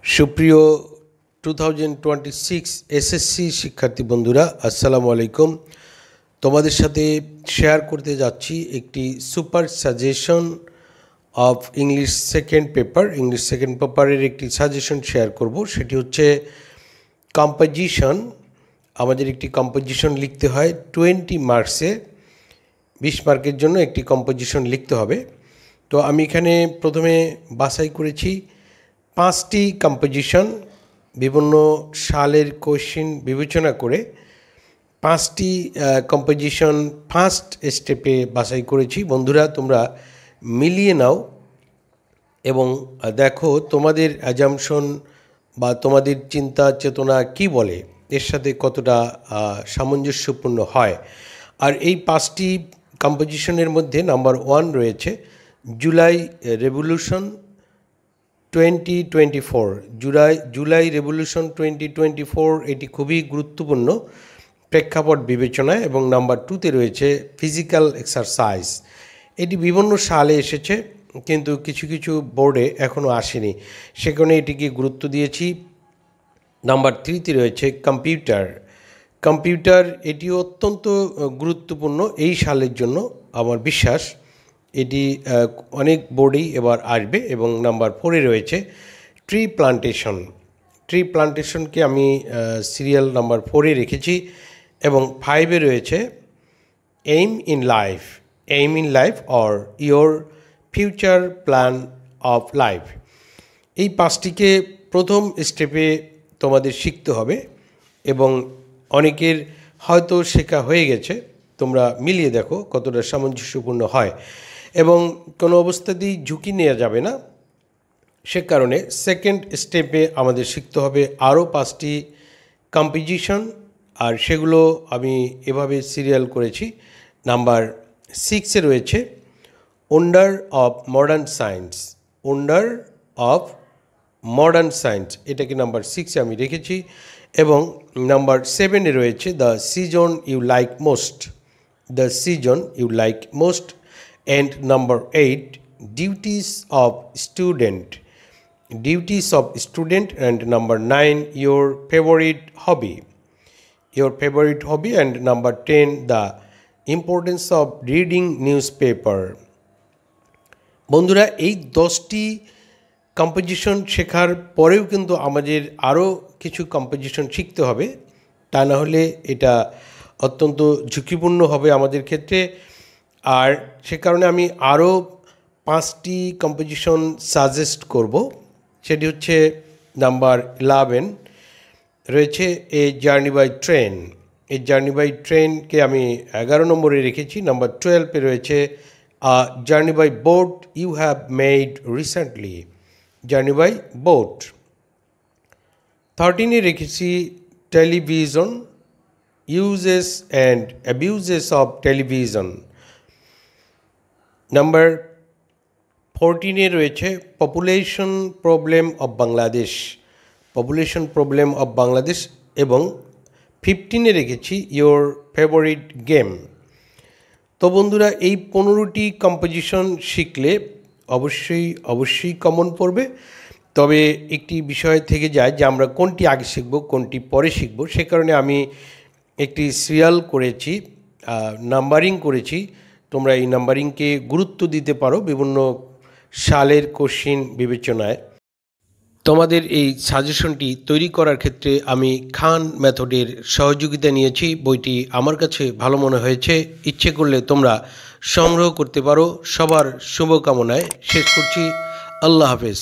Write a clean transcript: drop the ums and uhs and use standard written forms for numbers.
সুপ্রিয় 2026 এসএসসি শিক্ষার্থী বন্ধুরা, আসসালামু আলাইকুম। তোমাদের সাথে শেয়ার করতে যাচ্ছি একটি super suggestion of English second পেপারের একটি সাজেশন শেয়ার করব। সেটি হচ্ছে কম্পোজিশন। আমাদের একটি কম্পোজিশন লিখতে হয় 20 মার্কসে, 20 মার্কের জন্য একটি কম্পোজিশন লিখতে হবে। তো আমি এখানে প্রথমে বাছাই করেছি 5টি কম্পোজিশন, বিভিন্ন সালের কোশ্চেন বিবেচনা করে 5টি কম্পোজিশন ফার্স্ট স্টেপে বাছাই করেছি। বন্ধুরা, তোমরা মিলিয়ে নাও এবং দেখো তোমাদের অ্যাজাম্পশন বা তোমাদের চিন্তা চেতনা কি বলে, এর সাথে কতটা সামঞ্জস্যপূর্ণ হয়। আর এই 5টি কম্পোজিশনের মধ্যে নাম্বার 1 রয়েছে জুলাই রেভলিউশন 2024। জুলাই রেভলিউশন 2024 এটি খুবই গুরুত্বপূর্ণ প্রেক্ষাপট বিবেচনায়। এবং নাম্বার 2তে রয়েছে ফিজিক্যাল এক্সারসাইজ। এটি বিভিন্ন সালে এসেছে, কিন্তু কিছু কিছু বোর্ডে এখনও আসেনি, সেখানে এটিকে গুরুত্ব দিয়েছি। নাম্বার 3তে রয়েছে কম্পিউটার। এটিও অত্যন্ত গুরুত্বপূর্ণ এই সালের জন্য, আমার বিশ্বাস এটি অনেক বোর্ডেই এবার আসবে। এবং নাম্বার 4-এ রয়েছে ট্রি প্লান্টেশনকে আমি সিরিয়াল নাম্বার 4-এ রেখেছি। এবং 5-এ রয়েছে aim in life or your future plan of life. এই 5টিকে প্রথম স্টেপে তোমাদের শিখতে হবে এবং অনেকের হয়তো শেখা হয়ে গেছে। তোমরা মিলিয়ে দেখো কতটা সামঞ্জস্যপূর্ণ হয়। এবং কোনো অবস্থাতেই ঝুঁকি নেওয়া যাবে না, সে কারণে সেকেন্ড স্টেপে আমাদের শিখতে হবে আরও 5টি কম্পোজিশন। আর সেগুলো আমি এভাবে সিরিয়াল করেছি। নাম্বার 6-এ রয়েছে ওন্ডার অফ মডার্ন সায়েন্স, এটাকে নাম্বার 6-এ আমি রেখেছি। এবং নাম্বার 7-এ রয়েছে the season you like most. And number 8, duties of student. And number 9, your favorite hobby. And number 10, the importance of reading newspaper. বন্ধুরা, এই 10টি কম্পোজিশন শেখার পরেও কিন্তু আমাদের আরও কিছু কম্পোজিশন শিখতে হবে, তা না হলে এটা অত্যন্ত ঝুঁকিপূর্ণ হবে আমাদের ক্ষেত্রে। আর সে কারণে আমি আরও 5টি কম্পোজিশন সাজেস্ট করব। সেটি হচ্ছে নাম্বার 11 রয়েছে এ জার্নি বাই ট্রেন। এই জার্নি বাই ট্রেনকে আমি 11 নম্বরে রেখেছি। নাম্বার 12-এ রয়েছে journey by boat you have made recently, journey by boat. 13-এ রেখেছি television, uses and abuses of television. Number 14-এ রয়েছে পপুলেশন প্রবলেম অফ বাংলাদেশ। এবং 15-এ রেখেছি ইয়োর ফেভারিট গেম। তো বন্ধুরা, এই 15টি কম্পোজিশন শিখলে অবশ্যই কমন পড়বে। তবে একটি বিষয় থেকে যায় যে আমরা কোনটি আগে শিখব, কোনটি পরে শিখব। সে কারণে আমি একটি সিরিয়াল করেছি, নাম্বারিং করেছি। তোমরা এই নাম্বারিংকে গুরুত্ব দিতে পারো বিভিন্ন সালের কোশ্চেন বিবেচনায়। তোমাদের এই সাজেশনটি তৈরি করার ক্ষেত্রে আমি খান মেথডের সহযোগিতা নিয়েছি। বইটি আমার কাছে ভালো মনে হয়েছে, ইচ্ছে করলে তোমরা সংগ্রহ করতে পারো। সবার শুভকামনায় শেষ করছি। আল্লাহ হাফেজ।